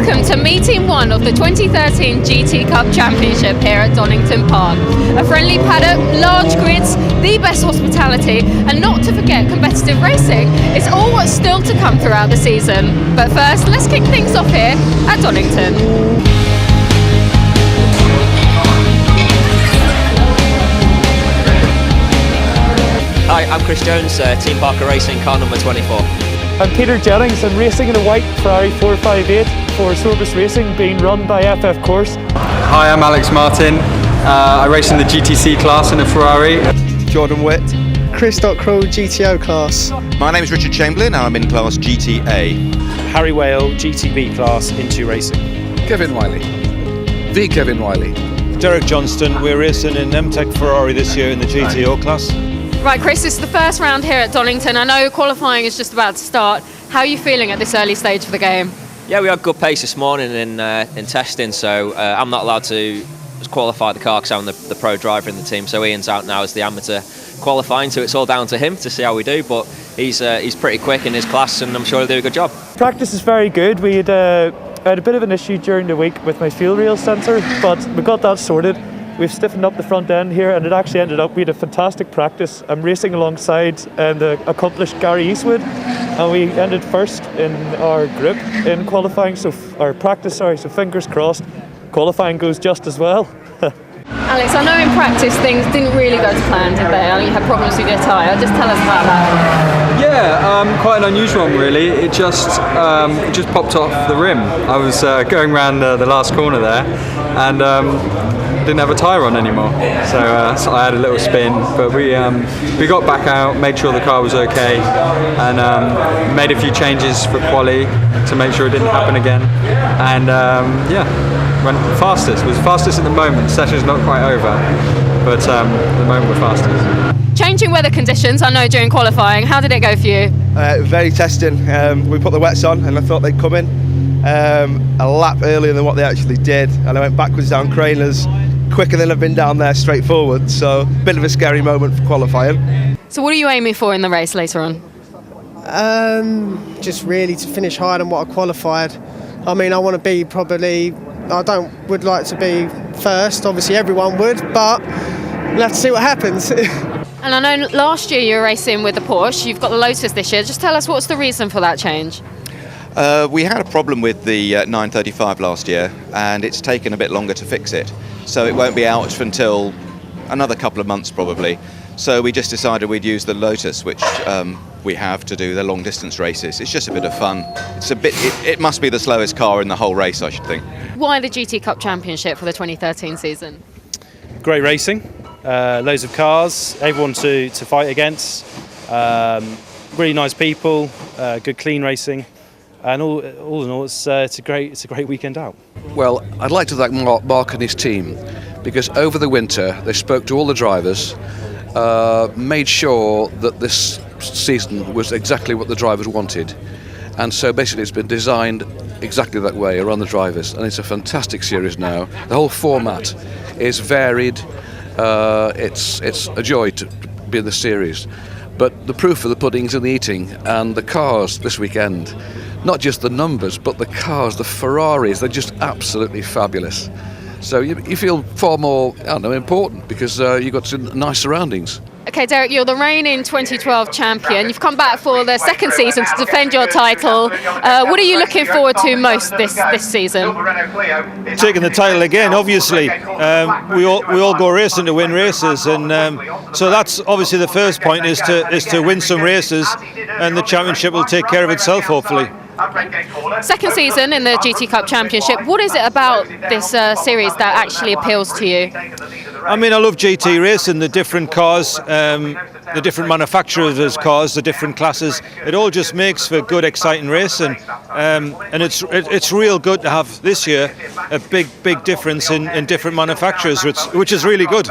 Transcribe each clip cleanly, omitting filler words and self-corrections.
welcome to meeting one of the 2013 GT Cup Championship here at Donington Park. A friendly paddock, large grids, the best hospitality, and not to forget competitive racing is all what's still to come throughout the season. But first, let's kick things off here at Donington. Hi, I'm Chris Jones, Team Parker Racing, car number 24. I'm Peter Jennings. I'm racing in a white Ferrari 458 for Sorbus Racing, being run by FF Course. Hi, I'm Alex Martin. I race in the GTC class in a Ferrari. Jordan Witt. Chris Crow GTO class. My name is Richard Chamberlain and I'm in class GTA. Harry Whale, GTB class, into racing. Kevin Wiley. The Kevin Wiley. Derek Johnston, we're racing in MTech Ferrari this year in the GTO class. Right, Chris, it's the first round here at Donington. I know qualifying is just about to start. How are you feeling at this early stage for the game? Yeah, we had good pace this morning in testing, so I'm not allowed to qualify the car because I'm the pro driver in the team, so Ian's out now as the amateur qualifying, so it's all down to him to see how we do, but he's pretty quick in his class and I'm sure he'll do a good job. Practice is very good. We had a bit of an issue during the week with my fuel rail sensor, but we got that sorted. We've stiffened up the front end here and it actually ended up we had a fantastic practice. I'm racing alongside the accomplished Gary Eastwood and we ended first in our group in qualifying, so fingers crossed qualifying goes just as well. Alex, I know in practice things didn't really go to plan, did they? You had problems with your tyre. Just tell us about that. Yeah, quite an unusual one really. It just popped off the rim. I was going around the last corner there and didn't have a tyre on anymore, so I had a little spin, but we got back out, made sure the car was okay, and made a few changes for quali to make sure it didn't happen again, and went fastest. Was fastest at the moment. Session's not quite over, but at the moment we're fastest. Changing weather conditions, I know during qualifying, how did it go for you? Very testing. We put the wets on and I thought they'd come in a lap earlier than what they actually did, and I went backwards down Craners quicker than I've been down there straight forward, so a bit of a scary moment for qualifying. So what are you aiming for in the race later on? Just really to finish higher than what I qualified. I mean, I want to be would like to be first, obviously everyone would, but we'll have to see what happens. And I know last year you were racing with the Porsche, you've got the Lotus this year. Just tell us what's the reason for that change? We had a problem with the 935 last year and it's taken a bit longer to fix it. So it won't be out until another couple of months probably. So we just decided we'd use the Lotus, which we have to do the long distance races. It's just a bit of fun. It must be the slowest car in the whole race, I should think. Why the GT Cup Championship for the 2013 season? Great racing, loads of cars, everyone to fight against, really nice people, good clean racing. And all in all, it's a great weekend out. Well, I'd like to thank Mark and his team, because over the winter they spoke to all the drivers, made sure that this season was exactly what the drivers wanted, and so basically it's been designed exactly that way around the drivers, and it's a fantastic series now. The whole format is varied. It's a joy to be in the series, but the proof of the pudding's in the eating, and the cars this weekend. Not just the numbers, but the cars, the Ferraris, they're just absolutely fabulous. So you feel far more, important because you've got some nice surroundings. Okay, Derek, you're the reigning 2012 champion. You've come back for the second season to defend your title. What are you looking forward to most this season? Taking the title again, obviously. We all go racing to win races, and so that's obviously the first point is to win some races, and the championship will take care of itself, hopefully. Second season in the GT Cup Championship. What is it about this series that actually appeals to you? I mean, I love GT racing, the different cars, the different manufacturers' cars, the different classes. It all just makes for good, exciting racing, and it's real good to have this year a big difference in different manufacturers, which is really good.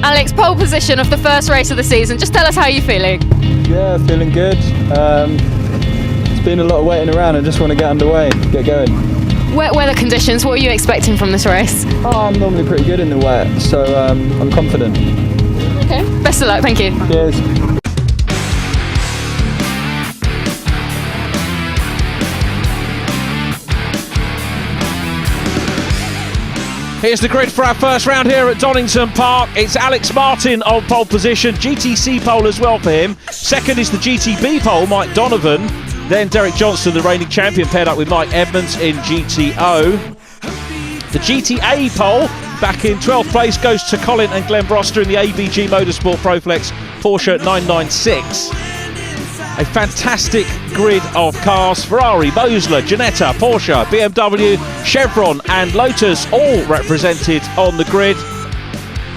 Alex, pole position of the first race of the season. Just tell us how you're feeling. Yeah, feeling good. It's been a lot of waiting around. I just want to get underway, get going. Wet weather conditions, what are you expecting from this race? Oh, I'm normally pretty good in the wet, so I'm confident. Okay, best of luck, thank you. Cheers. Here's the grid for our first round here at Donington Park. It's Alex Martin on pole position, GTC pole as well for him. Second is the GTB pole, Mike Donovan. Then Derek Johnston, the reigning champion, paired up with Mike Edmonds in GTO. The GTA pole, back in 12th place, goes to Colin and Glenn Broster in the ABG Motorsport Proflex Porsche 996. A fantastic grid of cars. Ferrari, Mosler, Ginetta, Porsche, BMW, Chevron and Lotus all represented on the grid.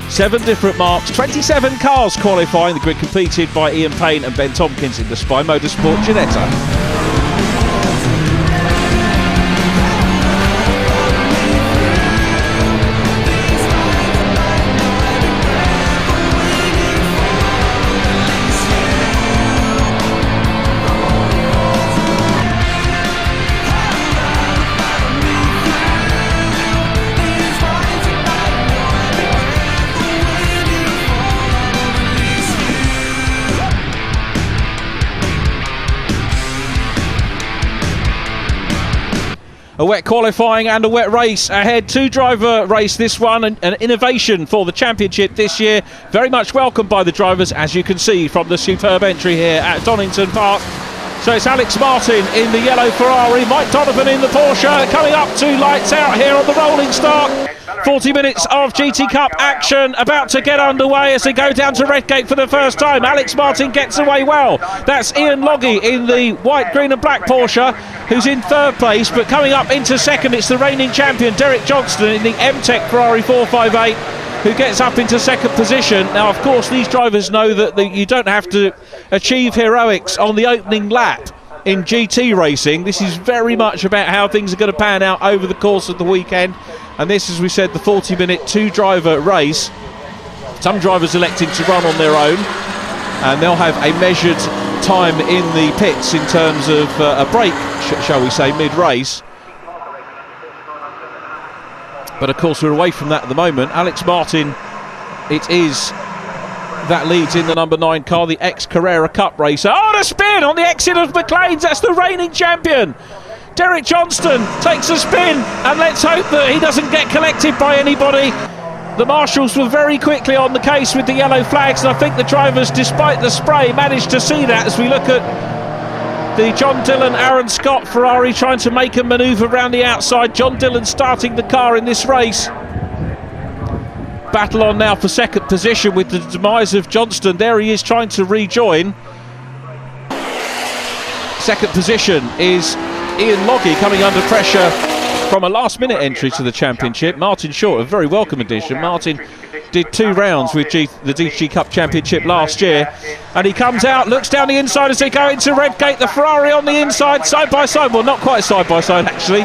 7 different marks, 27 cars qualifying. The grid completed by Ian Payne and Ben Tompkins in the Spy Motorsport Ginetta. A wet qualifying and a wet race ahead. 2-driver race this one, an innovation for the championship this year. Very much welcomed by the drivers, as you can see from the superb entry here at Donington Park. So it's Alex Martin in the yellow Ferrari, Mike Donovan in the Porsche, coming up to lights out here on the rolling start. 40 minutes of GT Cup action about to get underway as they go down to Redgate for the first time. Alex Martin gets away well. That's Ian Loggy in the white, green and black Porsche, who's in 3rd place, but coming up into 2nd, it's the reigning champion Derek Johnston in the M-Tech Ferrari 458, who gets up into 2nd position. Now, of course, these drivers know that you don't have to achieve heroics on the opening lap in GT racing. This is very much about how things are going to pan out over the course of the weekend. And this, as we said, the 40-minute 2-driver race. Some drivers electing to run on their own, and they'll have a measured time in the pits in terms of a break, shall we say, mid-race. But of course we're away from that at the moment. Alex Martin, it is, that leads in the number 9 car, the ex-Carrera Cup racer. Oh, the spin on the exit of McLean's, that's the reigning champion. Derek Johnston takes a spin, and let's hope that he doesn't get collected by anybody. The marshals were very quickly on the case with the yellow flags, and I think the drivers, despite the spray, managed to see that as we look at the John Dillon, Aaron Scott Ferrari trying to make a manoeuvre around the outside. John Dillon starting the car in this race. Battle on now for 2nd position with the demise of Johnston. There he is trying to rejoin. 2nd position is Ian Loggy coming under pressure from a last-minute entry to the championship. Martin Short, a very welcome addition. Martin did 2 rounds with the GT Cup Championship last year, and he comes out, looks down the inside as they go into Redgate. The Ferrari on the inside, side by side. Well, not quite side by side actually.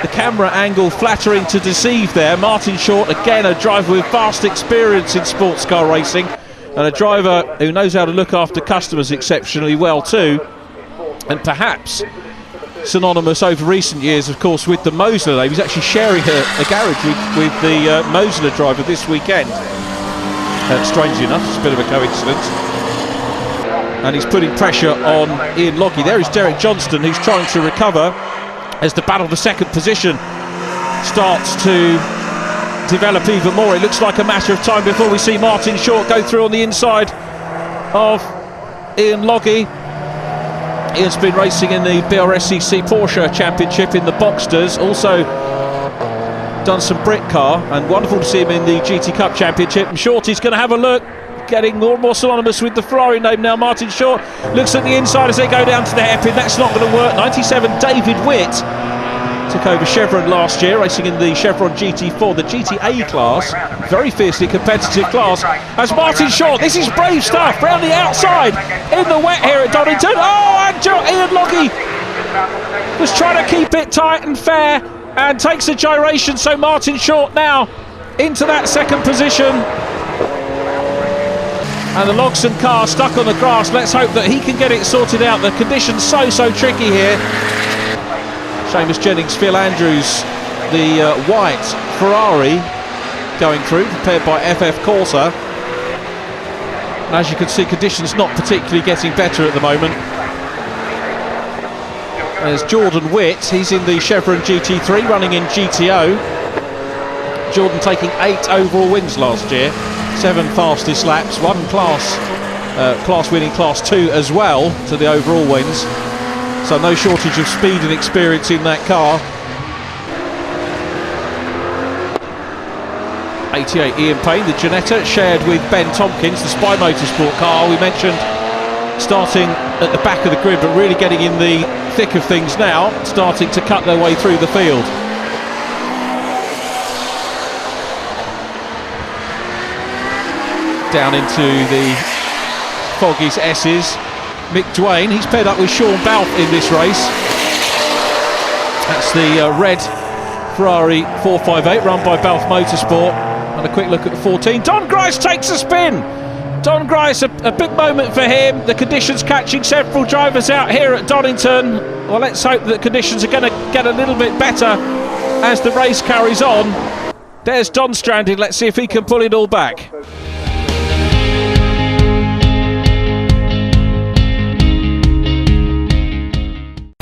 The camera angle flattering to deceive there. Martin Short, again a driver with vast experience in sports car racing, and a driver who knows how to look after customers exceptionally well too, and perhaps synonymous over recent years, of course, with the Mosler name. He's actually sharing a garage with the Mosler driver this weekend. Strangely enough, it's a bit of a coincidence. And he's putting pressure on Ian Loggy. There is Derek Johnston, who's trying to recover as the battle for 2nd position starts to develop even more. It looks like a matter of time before we see Martin Short go through on the inside of Ian Loggy. Ian's been racing in the BRSCC Porsche Championship in the Boxsters, also done some Brit car, and wonderful to see him in the GT Cup Championship. And Shorty's going to have a look, getting more and more synonymous with the Ferrari name now. Martin Short looks at the inside as they go down to the hairpin. That's not going to work. 97 David Witt took over Chevron last year, racing in the Chevron GT4, the GTA class, very fiercely competitive class. As Martin Short, this is brave stuff, round the outside, in the wet here at Donington. Oh, and Ian Loggy was trying to keep it tight and fair, and takes a gyration, so Martin Short now into that 2nd position. And the Logston car stuck on the grass. Let's hope that he can get it sorted out. The conditions so tricky here. Seamus Jennings, Phil Andrews, the white Ferrari going through, prepared by FF Corsa. And as you can see, conditions not particularly getting better at the moment. There's Jordan Witt, he's in the Chevron GT3, running in GTO. Jordan taking 8 overall wins last year, 7 fastest laps, 1 class winning Class 2 as well to the overall wins. So no shortage of speed and experience in that car. 88 Ian Payne, the Ginetta, shared with Ben Tompkins, the Spy Motorsport car we mentioned, starting at the back of the grid but really getting in the thick of things now, starting to cut their way through the field. Down into the Foggies S's. Mick Dwayne, he's paired up with Sean Balfe in this race. That's the red Ferrari 458 run by Balfe Motorsport. And a quick look at 14. Don Grice takes a spin. Don Grice, a big moment for him. The conditions catching several drivers out here at Donington. Well, let's hope that conditions are going to get a little bit better as the race carries on. There's Don stranded. Let's see if he can pull it all back.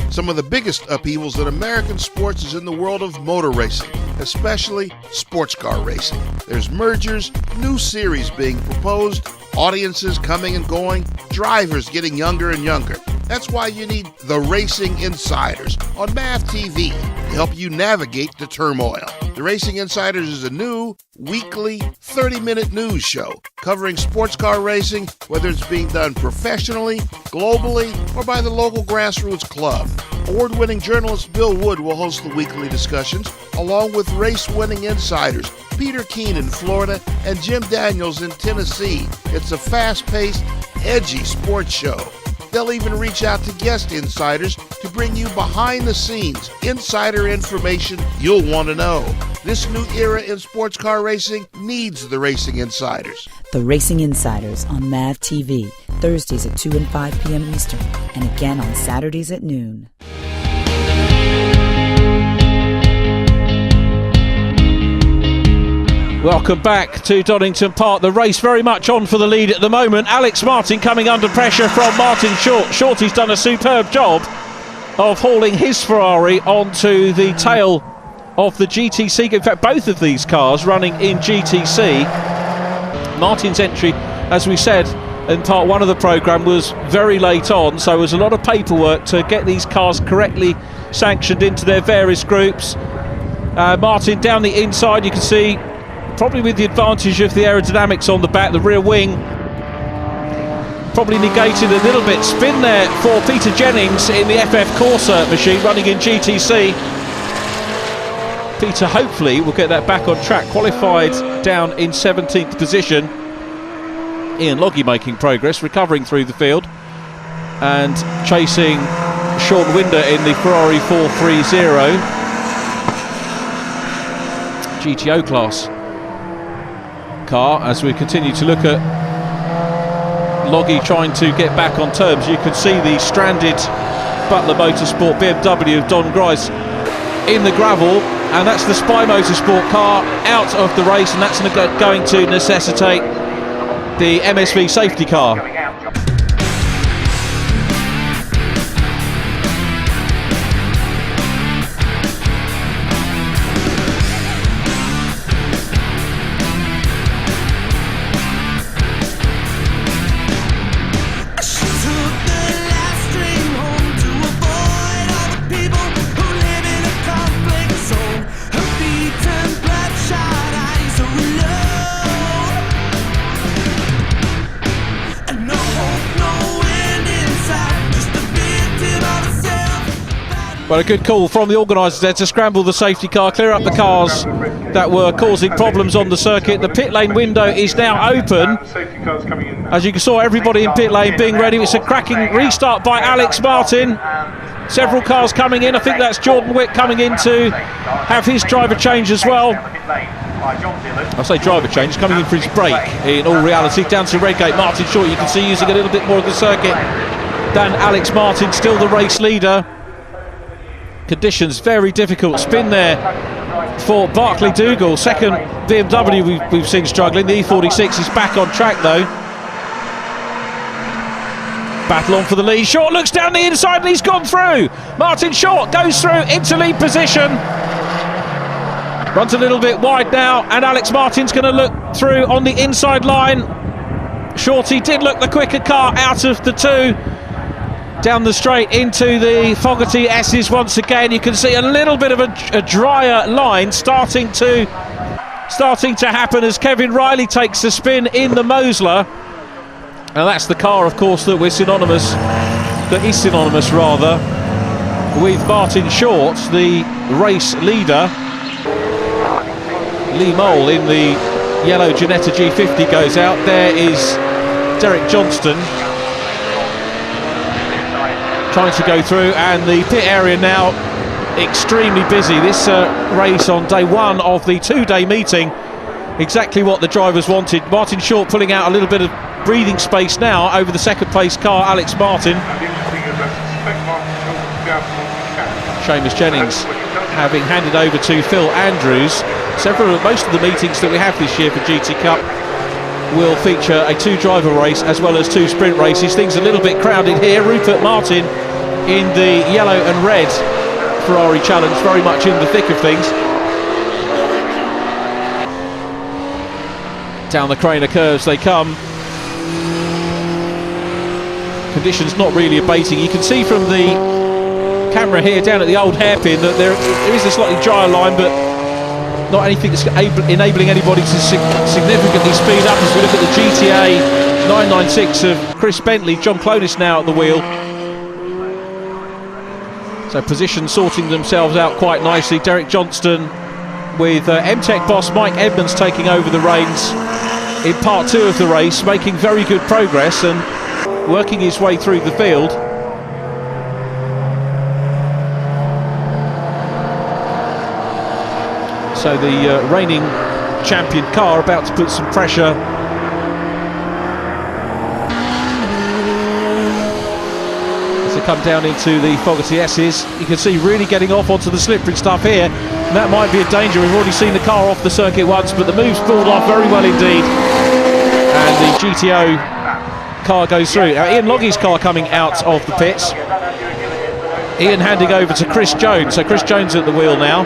Some of the biggest upheavals in American sports is in the world of motor racing, especially sports car racing. There's mergers, new series being proposed, audiences coming and going, drivers getting younger and younger. That's why you need the Racing Insiders on MAV TV to help you navigate the turmoil. The Racing Insiders is a new, weekly, 30-minute news show covering sports car racing, whether it's being done professionally, globally, or by the local grassroots club. Award-winning journalist Bill Wood will host the weekly discussions, along with race-winning insiders Peter Keane in Florida and Jim Daniels in Tennessee. It's a fast-paced, edgy sports show. They'll even reach out to guest insiders to bring you behind-the-scenes insider information you'll want to know. This new era in sports car racing needs the Racing Insiders. The Racing Insiders on MAV TV, Thursdays at 2 and 5 p.m. Eastern, and again on Saturdays at noon. Welcome back to Donington Park. The race very much on for the lead at the moment. Alex Martin coming under pressure from Martin Short. Shorty's done a superb job of hauling his Ferrari onto the tail of the GTC. In fact, both of these cars running in GTC. Martin's entry, as we said in part 1 of the programme, was very late on, so there was a lot of paperwork to get these cars correctly sanctioned into their various groups. Martin down the inside, you can see, probably with the advantage of the aerodynamics on the back, the rear wing probably negated a little bit. Spin there for Peter Jennings in the FF Corsa machine running in GTC. Peter hopefully will get that back on track. Qualified down in 17th position. Ian Loggy making progress, recovering through the field and chasing Sean Winder in the Ferrari 430 GTO class car. As we continue to look at Loggy trying to get back on terms, you can see the stranded Butler Motorsport BMW of Don Grice in the gravel, and that's the Spy Motorsport car out of the race, and that's going to necessitate the MSV safety car. Well, a good call from the organisers there to scramble the safety car, clear up the cars that were causing problems on the circuit. The pit lane window is now open. As you saw, everybody in pit lane being ready. It's a cracking restart by Alex Martin. Several cars coming in. I think that's Jordan Witt coming in to have his driver change as well. I say driver change, coming in for his break. In all reality, down to Redgate, Martin Short, you can see using a little bit more of the circuit than Alex Martin, still the race leader. Conditions very difficult. Spin there for Barclay Dougal. Second BMW we've seen struggling. The E46 is back on track though. Battle on for the lead. Short looks down the inside and he's gone through. Martin Short goes through into lead position. Runs a little bit wide now, and Alex Martin's going to look through on the inside line. Shorty did look the quicker car out of the two. Down the straight into the Fogarty S's once again. You can see a little bit of a drier line starting to happen as Kevin Riley takes the spin in the Mosler. And that's the car, of course, that is synonymous with Martin Short, the race leader. Lee Mole in the yellow Ginetta G50 goes out. There is Derek Johnston trying to go through, and the pit area now extremely busy. This race on day one of the two-day meeting, exactly what the drivers wanted. Martin Short pulling out a little bit of breathing space now over the second place car, Alex Martin. Seamus Jennings having handed over to Phil Andrews. Most of the meetings that we have this year for GT Cup will feature a two-driver race as well as two sprint races. Things a little bit crowded here. Rupert Martin in the yellow and red Ferrari Challenge, very much in the thick of things. Down the Craner curves they come. Conditions not really abating. You can see from the camera here down at the old hairpin that there is a slightly drier line, but not anything that's enabling anybody to significantly speed up. As we look at the GTA 996 of Chris Bentley, John Clonis now at the wheel. So positions sorting themselves out quite nicely. Derek Johnston with M-Tech boss Mike Edmonds taking over the reins in part two of the race, making very good progress and working his way through the field. So the reigning champion car about to put some pressure as they come down into the Fogarty S's. You can see really getting off onto the slippery stuff here, and that might be a danger. We've already seen the car off the circuit once, but the move's pulled off very well indeed, and the GTO car goes through. Now Ian Loggie's car coming out of the pits. Ian handing over to Chris Jones, so Chris Jones at the wheel now.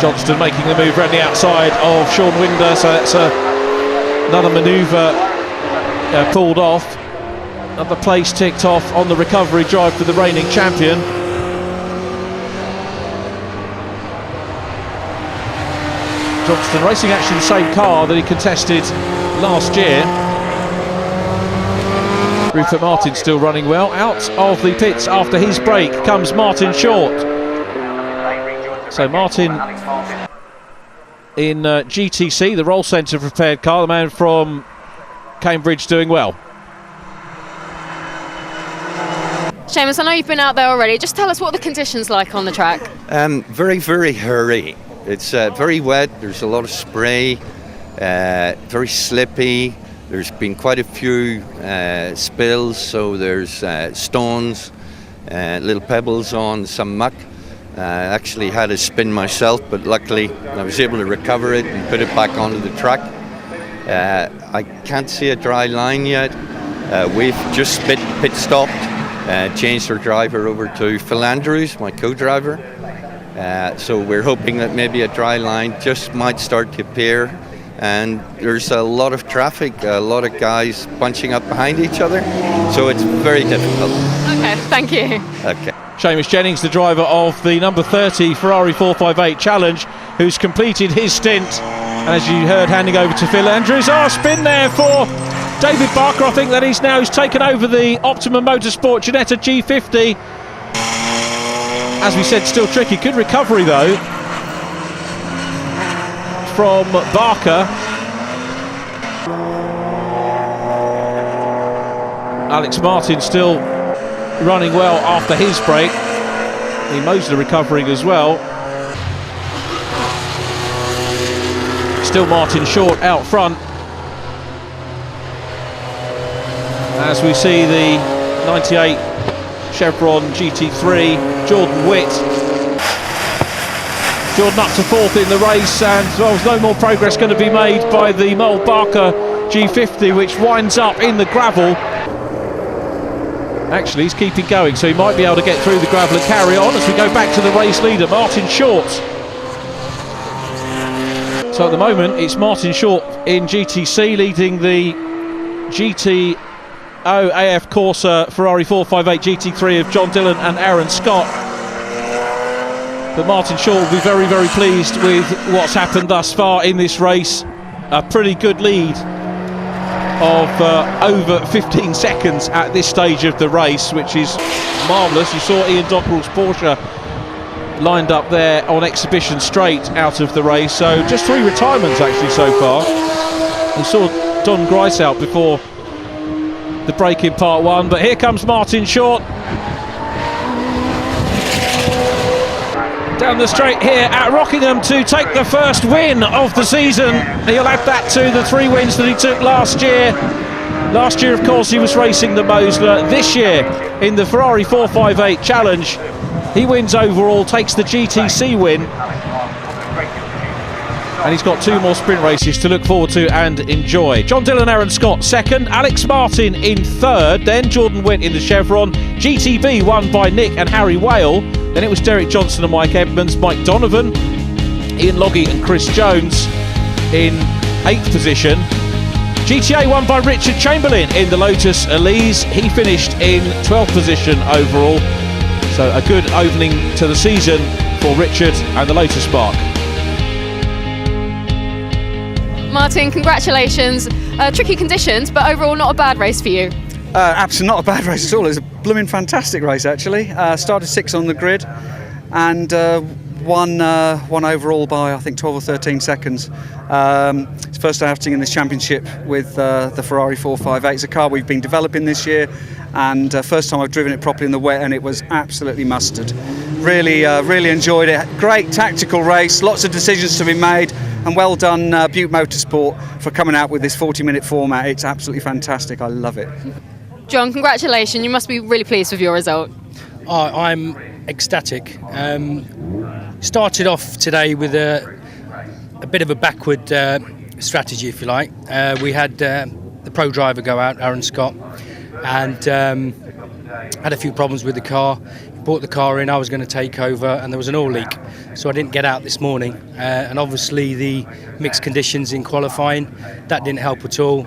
Johnston making the move around the outside of Sean Winder, so that's another manoeuvre pulled off. Another place ticked off on the recovery drive for the reigning champion. Johnston racing actually the same car that he contested last year. Rupert Martin still running well. Out of the pits after his break comes Martin Short. So Martin in GTC, the Roll Centre prepared car, the man from Cambridge doing well. Seamus, I know you've been out there already. Just tell us what the conditions like on the track. Very, very hairy. It's very wet. There's a lot of spray. Very slippy. There's been quite a few spills. So there's stones, little pebbles on, some muck. I actually had a spin myself, but luckily I was able to recover it and put it back onto the track. I can't see a dry line yet. We've just pit stopped, changed our driver over to Phil Andrews, my co-driver. So we're hoping that maybe a dry line just might start to appear. And there's a lot of traffic, a lot of guys bunching up behind each other. So it's very difficult. Okay, thank you. Okay. Seamus Jennings, the driver of the number 30 Ferrari 458 Challenge, who's completed his stint. And as you heard, handing over to Phil Andrews. Spin there for David Barker. I think that he's taken over the Optimum Motorsport Ginetta G50. As we said, still tricky. Good recovery though from Barker. Alex Martin still running well after his break. Moseley recovering as well. Still Martin Short out front. As we see the 98 Chevron GT3, Jordan Witt. Jordan up to 4th in the race, and there's no more progress going to be made by the Mole Barker G50, which winds up in the gravel. Actually, he's keeping going, so he might be able to get through the gravel and carry on as we go back to the race leader, Martin Short. So at the moment, it's Martin Short in GTC leading the GTO AF Corsa Ferrari 458 GT3 of John Dillon and Aaron Scott. But Martin Short will be very, very pleased with what's happened thus far in this race. A pretty good lead of over 15 seconds at this stage of the race, which is marvellous. You saw Ian Dockerell's Porsche lined up there on exhibition straight out of the race. So just 3 retirements actually so far. We saw Don Grice out before the break in part 1, but here comes Martin Short. Down the straight here at Rockingham to take the first win of the season. He'll add that to the 3 wins that he took last year. Last year, of course, he was racing the Mosler. This year, in the Ferrari 458 Challenge, he wins overall, takes the GTC win. And he's got 2 more sprint races to look forward to and enjoy. John Dillon, Aaron Scott 2nd, Alex Martin in 3rd, then Jordan Witt in the Chevron. GTB won by Nick and Harry Whale. Then it was Derek Johnson and Mike Edmonds, Mike Donovan, Ian Loggy and Chris Jones in 8th position. GTA won by Richard Chamberlain in the Lotus Elise. He finished in 12th position overall. So a good opening to the season for Richard and the Lotus Spark. Martin, congratulations. Tricky conditions, but overall not a bad race for you. Absolutely not a bad race at all. It was a blooming fantastic race actually. Started 6th on the grid and won overall by I think 12 or 13 seconds. It's first outing in this championship with the Ferrari 458. It's a car we've been developing this year, and first time I've driven it properly in the wet, and it was absolutely mustard. Really enjoyed it. Great tactical race, lots of decisions to be made, and well done Butte Motorsport for coming out with this 40-minute format. It's absolutely fantastic. I love it. John, congratulations. You must be really pleased with your result. I'm ecstatic. Started off today with a bit of a backward strategy, if you like. We had the pro driver go out, Aaron Scott, and had a few problems with the car. Brought the car in, I was going to take over, and there was an oil leak, so I didn't get out this morning. And obviously the mixed conditions in qualifying, that didn't help at all.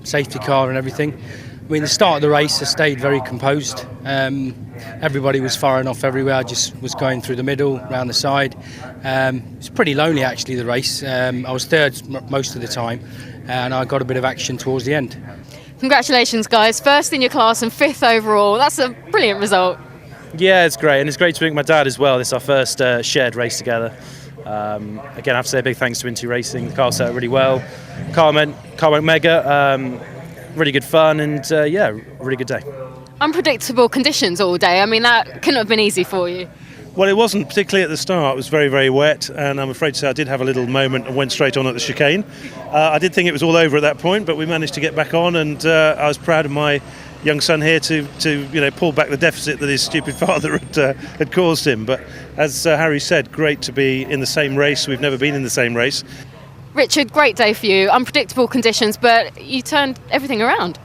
Safety car and everything. I mean, the start of the race, I stayed very composed. Everybody was firing off everywhere. I just was going through the middle, round the side. It was pretty lonely, actually, the race. I was 3rd most of the time, and I got a bit of action towards the end. Congratulations, guys. 1st in your class and 5th overall. That's a brilliant result. Yeah, it's great, and it's great to be with my dad as well. This is our first shared race together. Again, I have to say a big thanks to Inti Racing. The car set up really well. Car went mega. Really good fun, and yeah, really good day. Unpredictable conditions all day. I mean, that couldn't have been easy for you. Well, it wasn't particularly at the start. It was very, very wet, and I'm afraid to say I did have a little moment and went straight on at the chicane. I did think it was all over at that point, but we managed to get back on, and I was proud of my young son here to pull back the deficit that his stupid father had caused him. But as Harry said, great to be in the same race. We've never been in the same race. Richard, great day for you. Unpredictable conditions, but you turned everything around.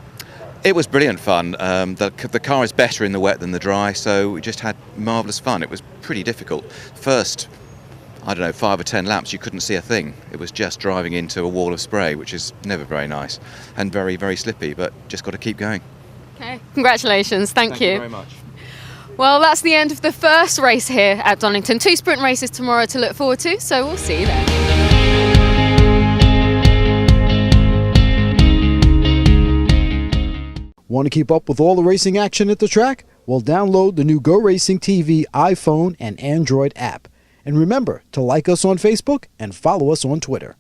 It was brilliant fun. The car is better in the wet than the dry, so we just had marvellous fun. It was pretty difficult. First, 5 or 10 laps, you couldn't see a thing. It was just driving into a wall of spray, which is never very nice and very, very slippy, but just got to keep going. Okay, congratulations. Thank you. Thank you very much. Well, that's the end of the first race here at Donington. 2 sprint races tomorrow to look forward to, so we'll see you there. Want to keep up with all the racing action at the track? Well, download the new GoRacingTV iPhone and Android app. And remember to like us on Facebook and follow us on Twitter.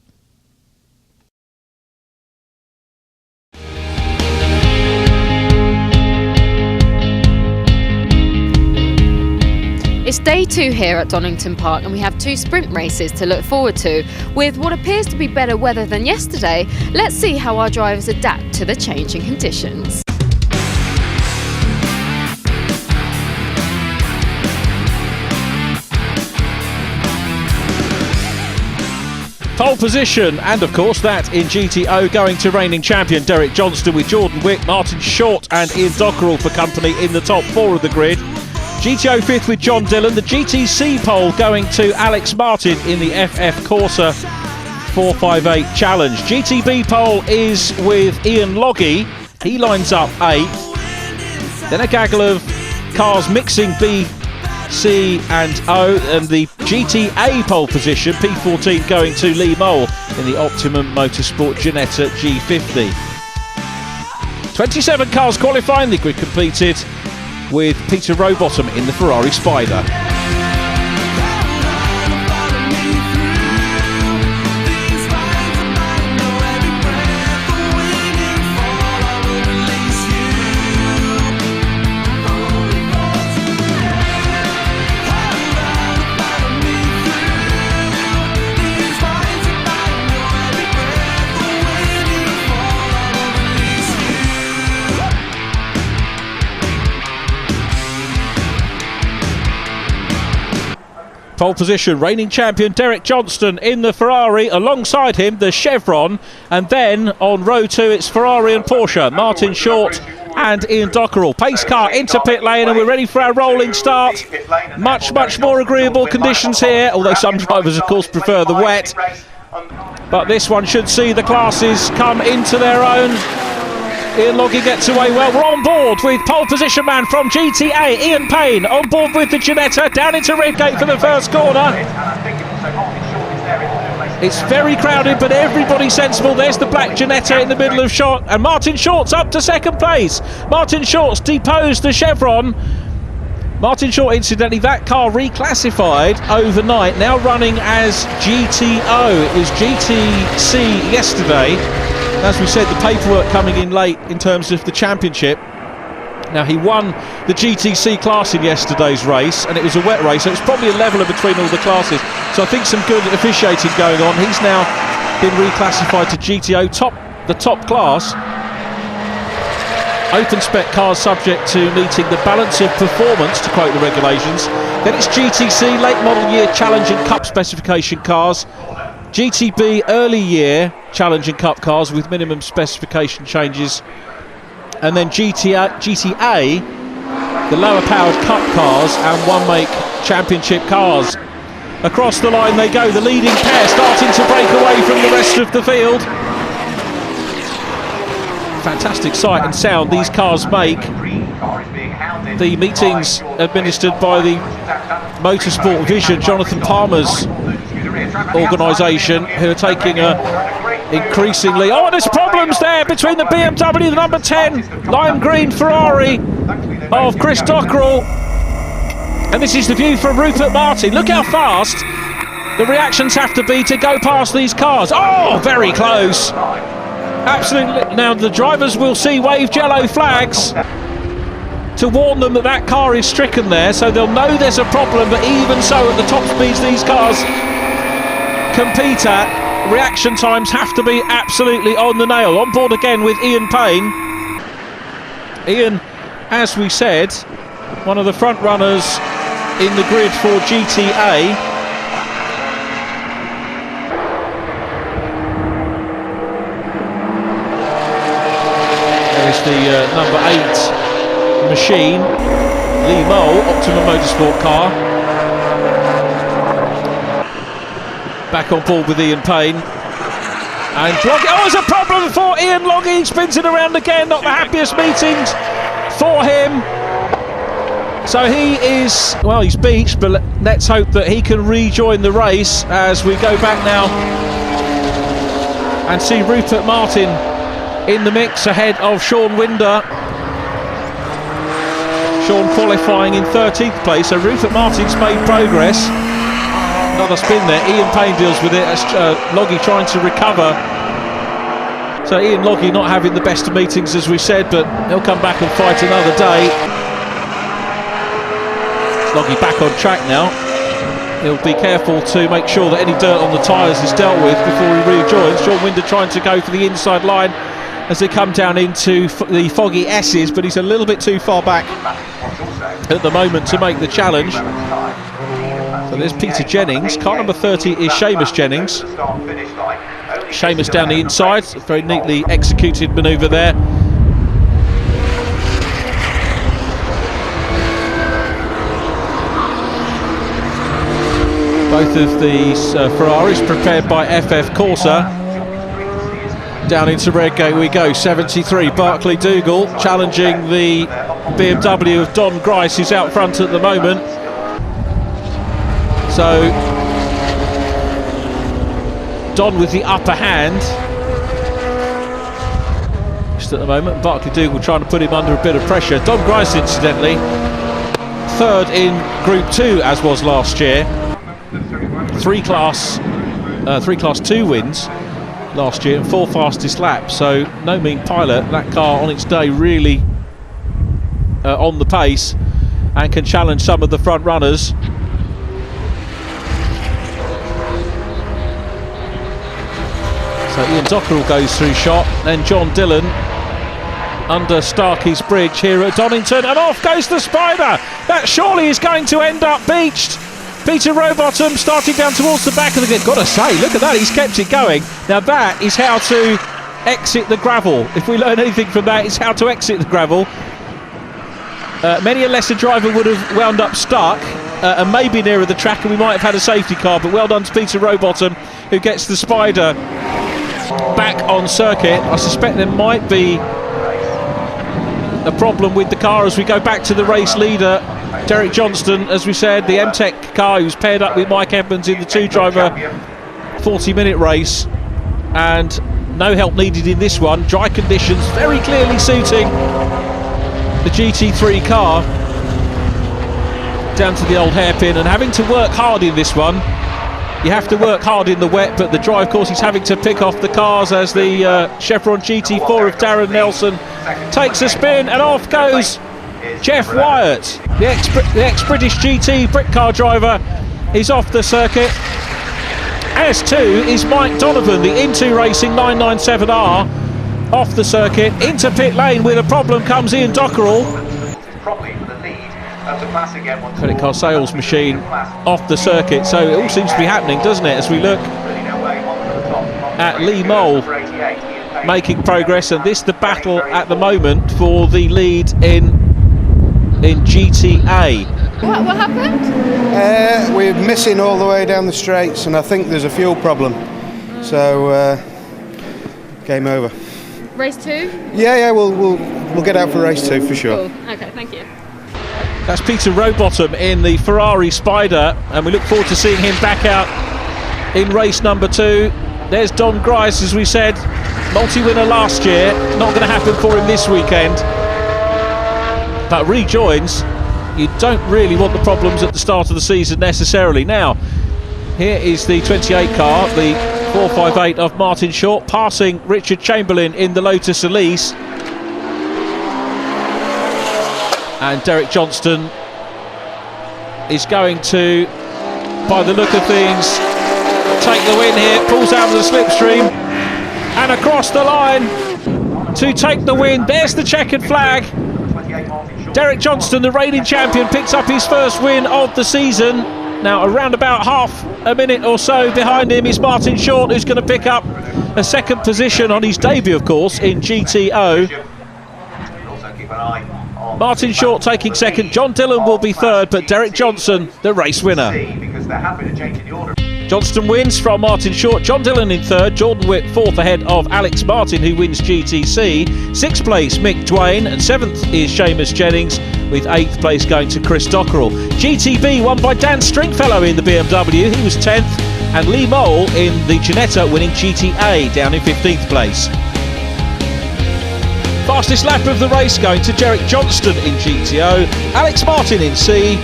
It's day 2 here at Donington Park, and we have 2 sprint races to look forward to. With what appears to be better weather than yesterday, let's see how our drivers adapt to the changing conditions. Pole position, and of course that in GTO going to reigning champion Derek Johnston, with Jordan Wick, Martin Short and Ian Dockerell for company in the top 4 of the grid. GTO 5th with John Dillon. The GTC pole going to Alex Martin in the FF Corsa 458 Challenge. GTB pole is with Ian Loggy. He lines up 8th. Then a gaggle of cars mixing B, C and O, and the GTA pole position, P14, going to Lee Mole in the Optimum Motorsport Ginetta G50. 27 cars qualifying, the grid completed with Peter Rowbottom in the Ferrari Spider. Pole position, reigning champion Derek Johnston in the Ferrari, alongside him the Chevron, and then on row 2 it's Ferrari and Porsche, Martin Short and Ian Dockerell. Pace car into pit lane, and we're ready for our rolling start. Much more agreeable conditions here, although some drivers of course prefer the wet, but this one should see the classes come into their own. Ian Loggy gets away well. We're on board with pole position man from GTA, Ian Payne, on board with the Ginetta, down into Redgate for the first corner. It's very crowded, but everybody sensible. There's the black Ginetta in the middle of shot, and Martin Short's up to second place. Martin Short's deposed the Chevron. Martin Short, incidentally, that car reclassified overnight, now running as GTO. It was GTC yesterday. As we said, the paperwork coming in late in terms of the championship. Now, he won the GTC class in yesterday's race, and it was a wet race, so it's probably a leveler between all the classes. So I think some good officiating going on. He's now been reclassified to GTO, the top class. Open spec cars subject to meeting the balance of performance, to quote the regulations. Then it's GTC, late model year Challenge and Cup specification cars. GTB, early year Challenge and Cup cars with minimum specification changes. And then GTA, the lower powered Cup cars and one make championship cars. Across the line they go, the leading pair starting to break away from the rest of the field. Fantastic sight and sound these cars make. The meetings administered by the Motorsport Vision, Jonathan Palmer's organisation, who are taking increasingly... Oh, there's problems there between the BMW, the number 10 lime green Ferrari of Chris Dockerell. And this is the view from Rupert Martin. Look how fast the reactions have to be to go past these cars. Oh, very close. Absolutely. Now the drivers will see waved yellow flags to warn them that that car is stricken there, so they'll know there's a problem. But even so, at the top speeds these cars compete at, reaction times have to be absolutely on the nail. On board again with Ian Payne. Ian, as we said, one of the front runners in the grid for GTA. There's the number 8 machine, Lee Mole, Optimum Motorsport car. Back on board with Ian Payne. And Loggy, oh, there's a problem for Ian Loggy. He spins it around again, not the happiest meetings for him. So he is, well, he's beached, but let's hope that he can rejoin the race as we go back now and see Rupert Martin in the mix ahead of Sean Winder. Sean qualifying in 13th place, so Rupert Martin's made progress. Another spin there, Ian Payne deals with it as Loggy trying to recover. So Ian Loggy not having the best of meetings, as we said, but he'll come back and fight another day. Loggy back on track now. He'll be careful to make sure that any dirt on the tyres is dealt with before he rejoins. Sean Winder trying to go for the inside line as they come down into the foggy S's, but he's a little bit too far back at the moment to make the challenge. So there's Peter Jennings. Car number 30 is Seamus Jennings. Seamus down the inside, very neatly executed manoeuvre there. Both of these Ferraris prepared by FF Corsa. Down into Redgate we go, 73. Barclay Dougal challenging the BMW of Don Grice, who's out front at the moment. So Don with the upper hand just at the moment. Barclay Dougal trying to put him under a bit of pressure. Don Grice, incidentally, third in Group 2 as was last year. Three class 2 wins last year and 4 fastest laps, so no mean pilot. That car on its day really on the pace and can challenge some of the front runners. So Ian Dockerell goes through shot, then John Dillon under Starkey's Bridge here at Donington, and off goes the Spider. That surely is going to end up beached. Peter Rowbottom starting down towards the back of the grid. Got to say, look at that, he's kept it going. Now that is how to exit the gravel. If we learn anything from that, it's how to exit the gravel. Many a lesser driver would have wound up stuck and maybe nearer the track, and we might have had a safety car, but well done to Peter Rowbottom, who gets the Spider back on circuit. I suspect there might be a problem with the car as we go back to the race leader, Derek Johnston, as we said, the M-Tech car who's paired up with Mike Evans in the 2-driver 40-minute race, and no help needed in this one. Dry conditions very clearly suiting the GT3 car down to the old hairpin, and having to work hard in this one. You have to work hard in the wet, but the dry, of course, he's having to pick off the cars as the Chevron GT4 of Darren Nelson takes a spin, and off goes Jeff Wyatt, the ex-British GT brick car driver. Is off the circuit, as too is Mike Donovan, the Into Racing 997R, off the circuit. Into pit lane with a problem comes Ian Dockerell. Credit car sales machine off the circuit, so it all seems to be happening, doesn't it, as we look at Lee Mole making progress, and this the battle at the moment for the lead in GTA. What happened? We're missing all the way down the straights, and I think there's a fuel problem. So game over. Race 2? Yeah, we'll get out for race 2 for sure. Cool. Okay, thank you. That's Peter Rowbottom in the Ferrari Spider, and we look forward to seeing him back out in race number 2. There's Don Grice, as we said, multi-winner last year. Not going to happen for him this weekend, but rejoins. You don't really want the problems at the start of the season necessarily. Now, here is the 28 car, the 458 of Martin Short, passing Richard Chamberlain in the Lotus Elise. And Derek Johnston is going to, by the look of things, take the win here. Pulls out of the slipstream and across the line to take the win. There's the checkered flag. Derek Johnston, the reigning champion, picks up his first win of the season. Now around about half a minute or so behind him is Martin Short, who's going to pick up a second position on his debut, of course, in GTO. Martin Short taking second, John Dillon will be third, but Derek Johnston, the race winner. Johnston wins from Martin Short, John Dillon in third, Jordan Witt fourth ahead of Alex Martin, who wins GTC. Sixth place, Mick Dwayne, and seventh is Seamus Jennings, with eighth place going to Chris Dockerell. GTB won by Dan Stringfellow in the BMW, he was 10th, and Lee Mole in the Ginetta winning GTA down in 15th place. Fastest lap of the race going to Derek Johnston in GTO, Alex Martin in C,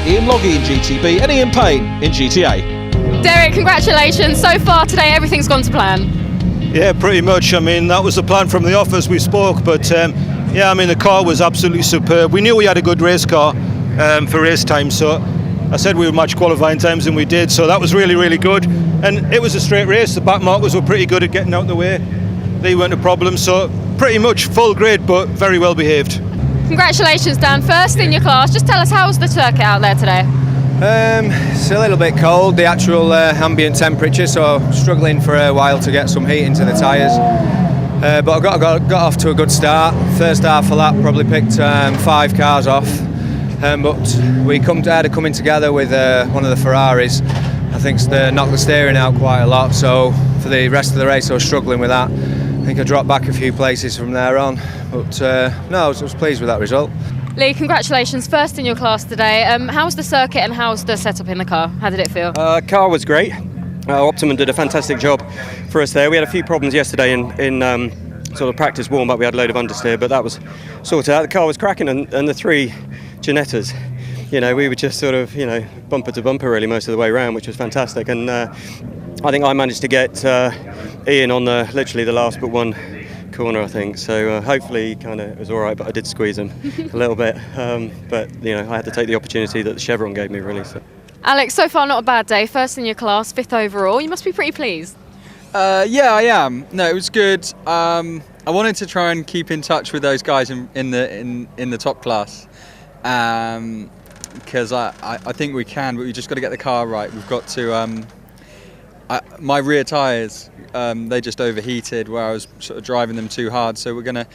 Ian Loggy in GTB, and Ian Payne in GTA. Derek, congratulations. So far today, everything's gone to plan. Yeah, pretty much. I mean, that was the plan from the off as we spoke, but yeah, I mean, the car was absolutely superb. We knew we had a good race car, for race time. So I said we would match qualifying times, and we did. So that was really, really good. And it was a straight race. The back markers were pretty good at getting out of the way. They weren't a problem. So pretty much full grid, but very well behaved. Congratulations, Dan. First in your class. Just tell us, how was the circuit out there today? It's a little bit cold, the actual ambient temperature, so struggling for a while to get some heat into the tyres. But I got off to a good start. First half of lap probably picked 5 cars off. But we had to come in together with one of the Ferraris. I think knocked the steering out quite a lot, so for the rest of the race I was struggling with that. I think I dropped back a few places from there on, but no, I was pleased with that result. Lee, congratulations, first in your class today. How was the circuit and how's the setup in the car? How did it feel? Car was great. Optimum did a fantastic job for us there. We had a few problems yesterday in sort of practice warm-up. We had a load of understeer, but that was sorted out. The car was cracking, and the 3 Ginettas, we were just sort of, bumper to bumper really most of the way around, which was fantastic. And I think I managed to get Ian on literally the last but one corner, I think, so hopefully it was all right, but I did squeeze him a little bit, but I had to take the opportunity that the chevron gave me, really. So. Alex, so far not a bad day, first in your class, 5th overall. You must be pretty pleased. Yeah, I am. No, it was good. I wanted to try and keep in touch with those guys in the top class, because I think we can, but we just got to get the car right. We've got to. My rear tyres, they just overheated where I was sort of driving them too hard. So we're gonna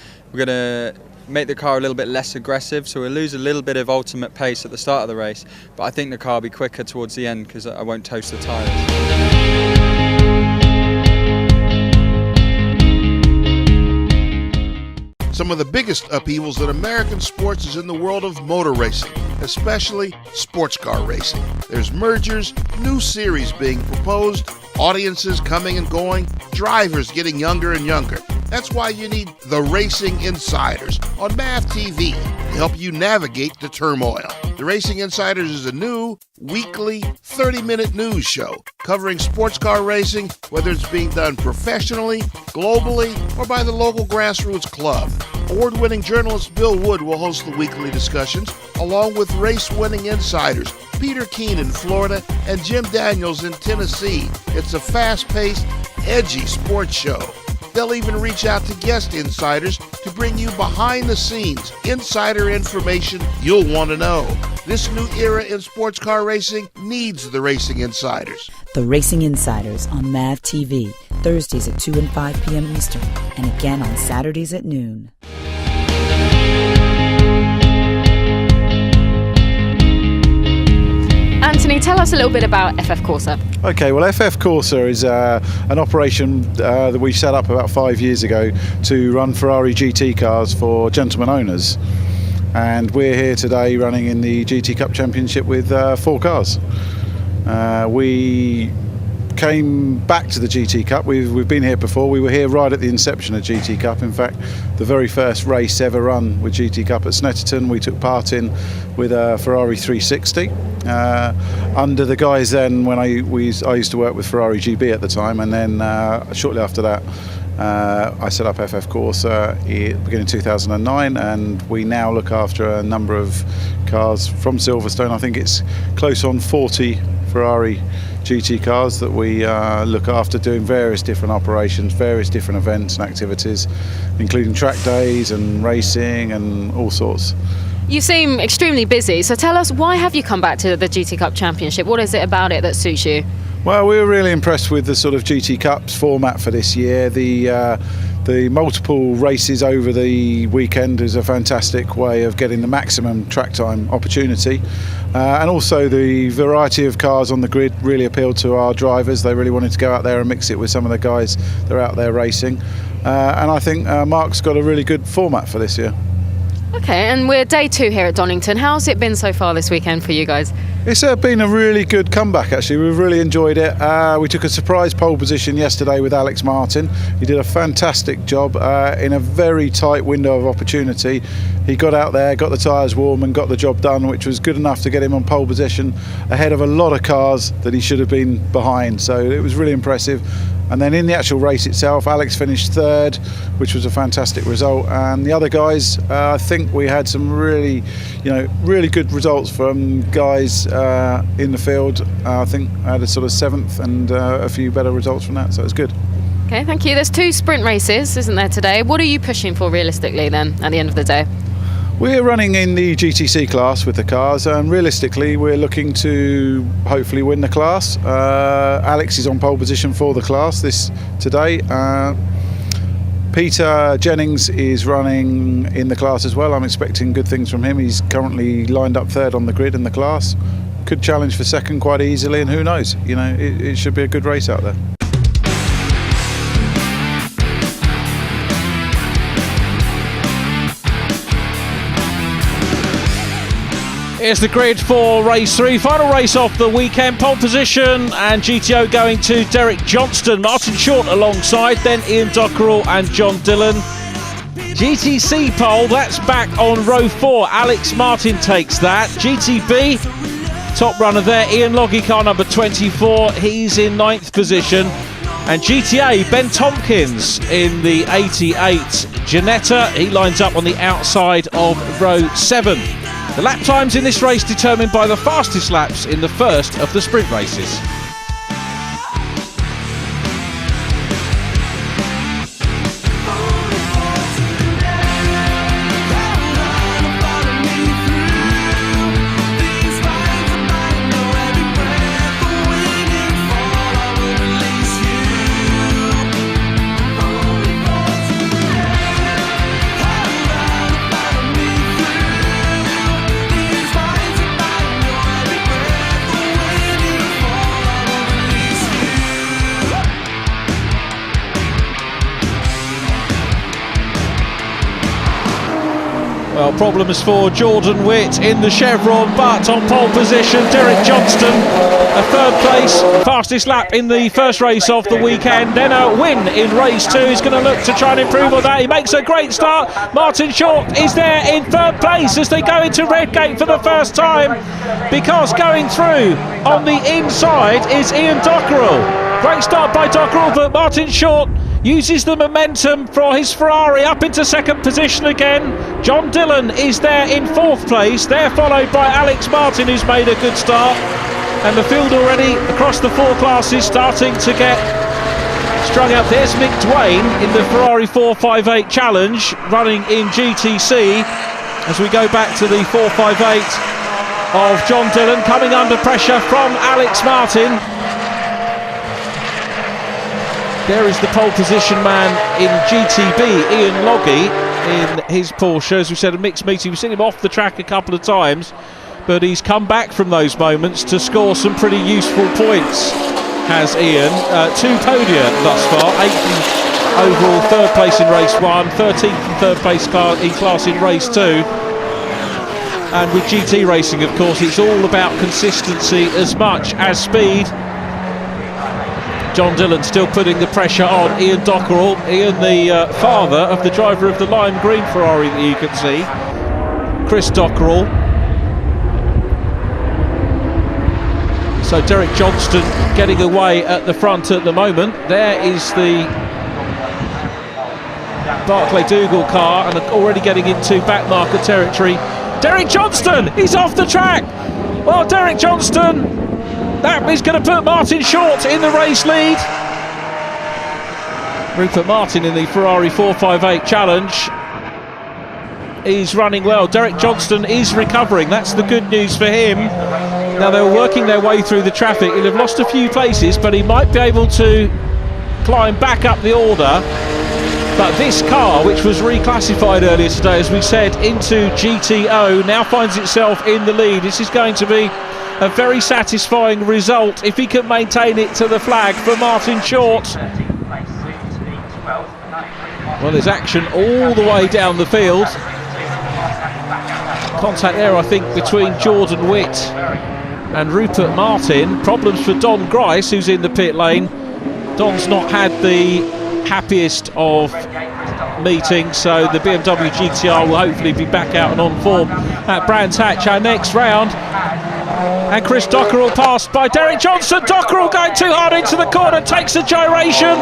make the car a little bit less aggressive. So we'll lose a little bit of ultimate pace at the start of the race, but I think the car will be quicker towards the end because I won't toast the tyres. Some of the biggest upheavals in American sports is in the world of motor racing, especially sports car racing. There's mergers, new series being proposed, audiences coming and going, drivers getting younger and younger. That's why you need the Racing Insiders on MAV TV to help you navigate the turmoil. The Racing Insiders is a new, weekly, 30-minute news show covering sports car racing, whether it's being done professionally, globally, or by the local grassroots club. Award-winning journalist Bill Wood will host the weekly discussions, along with race-winning insiders Peter Keene in Florida and Jim Daniels in Tennessee. It's a fast-paced, edgy sports show. They'll even reach out to guest insiders to bring you behind-the-scenes insider information you'll want to know. This new era in sports car racing needs the Racing Insiders. The Racing Insiders on MAV TV, Thursdays at 2 and 5 p.m. Eastern, and again on Saturdays at noon. Anthony, tell us a little bit about FF Corsa. Okay, well, FF Corsa is an operation that we set up about 5 years ago to run Ferrari GT cars for gentleman owners. And we're here today running in the GT Cup Championship with 4 cars. We came back to the GT Cup. We've been here before. We were here right at the inception of GT Cup. In fact, the very first race ever run with GT Cup at Snetterton, we took part in with a Ferrari 360. Under the guys then, when I used to work with Ferrari GB at the time, and then shortly after that, I set up FF Corsa beginning 2009, and we now look after a number of cars from Silverstone. I think it's close on 40 Ferrari GT cars that we look after, doing various different operations, various different events and activities, including track days and racing and all sorts. You seem extremely busy, so tell us, why have you come back to the GT Cup Championship? What is it about it that suits you? Well, we were really impressed with the sort of GT Cups format for this year. The multiple races over the weekend is a fantastic way of getting the maximum track time opportunity. And also the variety of cars on the grid really appealed to our drivers. They really wanted to go out there and mix it with some of the guys that are out there racing. And I think Mark's got a really good format for this year. Okay, and we're day 2 here at Donington. How's it been so far this weekend for you guys? It's been a really good comeback, actually. We've really enjoyed it. We took a surprise pole position yesterday with Alex Martin. He did a fantastic job in a very tight window of opportunity. He got out there, got the tyres warm and got the job done, which was good enough to get him on pole position ahead of a lot of cars that he should have been behind. So it was really impressive. And then in the actual race itself, Alex finished third, which was a fantastic result. And the other guys, I think we had some really good results from guys in the field. I think I had a sort of 7th and a few better results from that, so it was good. Okay, thank you. There's 2 sprint races, isn't there, today? What are you pushing for realistically then at the end of the day? We're running in the GTC class with the cars, and realistically we're looking to hopefully win the class. Alex is on pole position for the class today. Peter Jennings is running in the class as well. I'm expecting good things from him. He's currently lined up 3rd on the grid in the class. Could challenge for 2nd quite easily, and who knows, it should be a good race out there. Here's the grid for race 3, final race of the weekend. Pole position and GTO going to Derek Johnston, Martin Short alongside, then Ian Dockerell and John Dillon. GTC pole, that's back on row 4. Alex Martin takes that. GTB, top runner there, Ian Logie, car number 24. He's in 9th position. And GTA, Ben Tompkins in the 88 Janetta. He lines up on the outside of row 7. The lap times in this race determined by the fastest laps in the first of the sprint races. Well, problems for Jordan Witt in the Chevron, but on pole position, Derek Johnston, a 3rd place, fastest lap in the first race of the weekend, then a win in race 2. He's going to look to try and improve on that. He makes a great start. Martin Short is there in 3rd place as they go into Redgate for the first time, because going through on the inside is Ian Dockerell. Great start by Dockerell, but Martin Short uses the momentum for his Ferrari up into 2nd position again. John Dillon is there in 4th place. They're followed by Alex Martin, who's made a good start. And the field already across the 4 classes starting to get strung up. There's Mick Dwayne in the Ferrari 458 Challenge, running in GTC. As we go back to the 458 of John Dillon, coming under pressure from Alex Martin. There is the pole position man in GTB, Ian Logie, in his Porsche. As we said, a mixed meeting. We've seen him off the track a couple of times, but he's come back from those moments to score some pretty useful points, has Ian. 2 podia thus far, 8th overall, 3rd place in race 1, 13th and 3rd place in class in race 2. And with GT racing, of course, it's all about consistency as much as speed. John Dillon still putting the pressure on Ian Dockerell. Ian, the father of the driver of the lime green Ferrari that you can see, Chris Dockerell. So Derek Johnston getting away at the front at the moment. There is the Barclay Dougal car, and already getting into backmarker territory. Derek Johnston, he's off the track. Well, Derek Johnston, that is going to put Martin Short in the race lead. Rupert Martin in the Ferrari 458 Challenge. He's running well. Derek Johnston is recovering. That's the good news for him. Now, they were working their way through the traffic. He'll have lost a few places, but he might be able to climb back up the order. But this car, which was reclassified earlier today, as we said, into GTO, now finds itself in the lead. This is going to be a very satisfying result if he can maintain it to the flag for Martin Short. Well, there's action all the way down the field. Contact there, I think, between Jordan Witt and Rupert Martin. Problems for Don Grice, who's in the pit lane. Don's not had the happiest of meetings, so the BMW GTR will hopefully be back out and on form at Brands Hatch. Our next round, And Chris Dockerell passed by Derek Johnston. Dockerell going too hard into the corner, takes a gyration.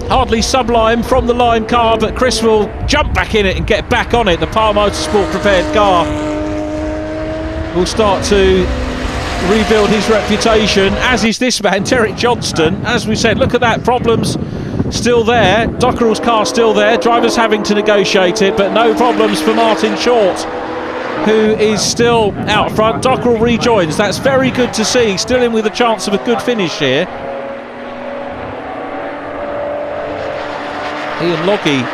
Hardly sublime from the line car, but Chris will jump back in it and get back on it. The Power Motorsport prepared car will start to rebuild his reputation, as is this man, Derek Johnston. As we said, look at that, problems still there. Dockerell's car still there, drivers having to negotiate it, but no problems for Martin Short, who is still out front. Dockerell rejoins, that's very good to see, still in with a chance of a good finish here. Ian Logie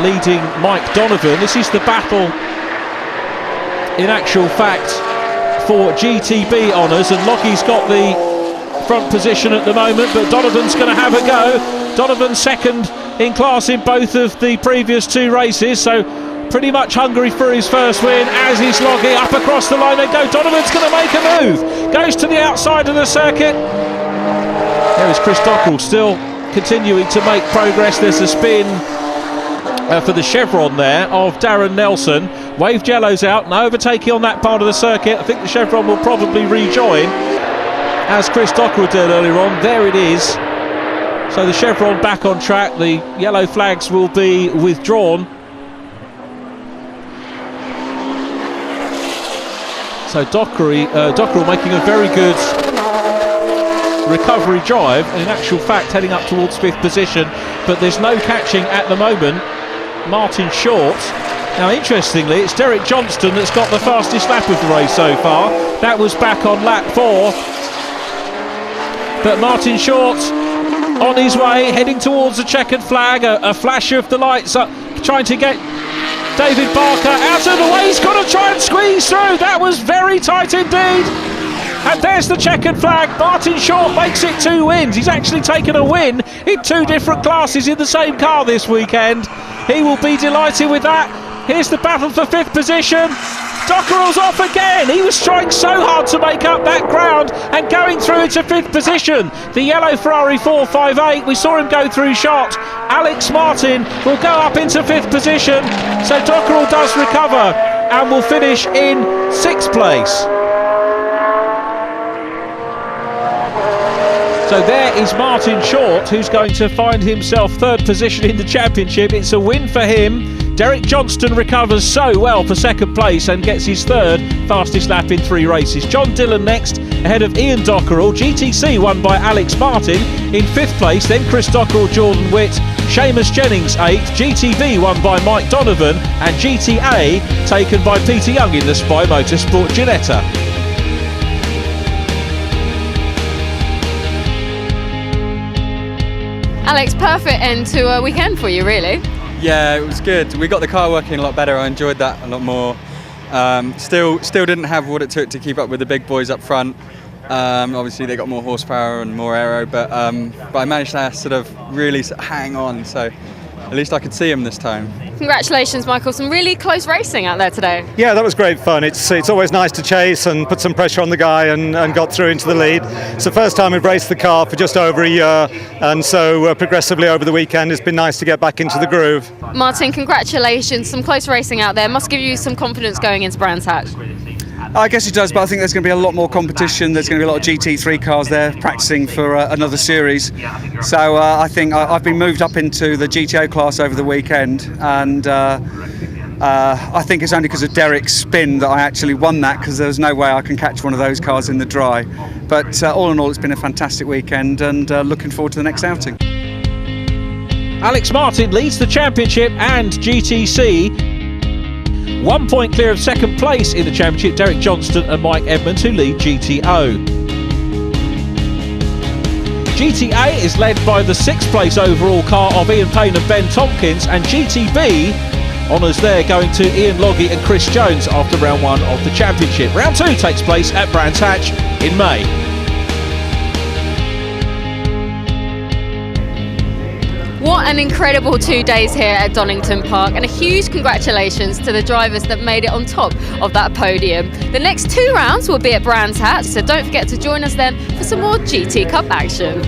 leading Mike Donovan. This is the battle, in actual fact, for GTB honours, and Lockie's got the front position at the moment, but Donovan's going to have a go. Donovan second in class in both of the previous two races, so pretty much hungry for his first win, as is Logie. Up across the line they go. Donovan's going to make a move, goes to the outside of the circuit. There is Chris Dockerell still continuing to make progress. There's a spin for the chevron there of Darren Nelson. Waved yellows out, no overtaking on that part of the circuit. I think the chevron will probably rejoin, as Chris Dockerell did earlier on. There it is. So the chevron back on track. The yellow flags will be withdrawn. So Dockerell making a very good recovery drive, and in actual fact heading up towards 5th position, but there's no catching at the moment Martin Short. Now interestingly, it's Derek Johnston that's got the fastest lap of the race so far. That was back on lap 4, but Martin Short on his way, heading towards the checkered flag. A flash of the lights up, trying to get David Barker out of the way. He's got to try and squeeze through. That was very tight indeed. And there's the checkered flag. Martin Short makes it 2 wins. He's actually taken a win in 2 different classes in the same car this weekend. He will be delighted with that. Here's the battle for 5th position. Dockerell's off again. He was trying so hard to make up that ground and going through into 5th position. The yellow Ferrari 458, we saw him go through shot. Alex Martin will go up into 5th position. So Dockerell does recover and will finish in 6th place. So there is Martin Short, who's going to find himself 3rd position in the championship. It's a win for him. Derek Johnston recovers so well for 2nd place and gets his 3rd fastest lap in 3 races. John Dillon next, ahead of Ian Dockerell. GTC won by Alex Martin in 5th place, then Chris Dockerell, Jordan Witt, Seamus Jennings 8th, GTB won by Mike Donovan, and GTA taken by Peter Young in the Spy Motorsport Ginetta. Alex, perfect end to a weekend for you, really. Yeah, it was good. We got the car working a lot better. I enjoyed that a lot more. Still didn't have what it took to keep up with the big boys up front. Obviously, they got more horsepower and more aero, but I managed to sort of really hang on. So at least I could see them this time. Congratulations, Michael. Some really close racing out there today. Yeah, that was great fun. It's always nice to chase and put some pressure on the guy and got through into the lead. It's the first time we've raced the car for just over a year, and so progressively over the weekend it's been nice to get back into the groove. Martin, congratulations. Some close racing out there. Must give you some confidence going into Brands Hatch. I guess it does, but I think there's going to be a lot more competition. There's going to be a lot of GT3 cars there practicing for another series. So I think I've been moved up into the GTO class over the weekend, and I think it's only because of Derek's spin that I actually won that, because there's no way I can catch one of those cars in the dry. But all in all, it's been a fantastic weekend, and looking forward to the next outing. Alex Martin leads the championship and GTC. 1 point clear of 2nd place in the championship, Derek Johnston and Mike Edmonds, who lead GTO. GTA is led by the 6th place overall car of Ian Payne and Ben Tompkins, and GTB honours there going to Ian Logie and Chris Jones after round 1 of the championship. Round 2 takes place at Brands Hatch in May. What an incredible 2 days here at Donington Park, and a huge congratulations to the drivers that made it on top of that podium. The next 2 rounds will be at Brands Hatch, so don't forget to join us then for some more GT Cup action.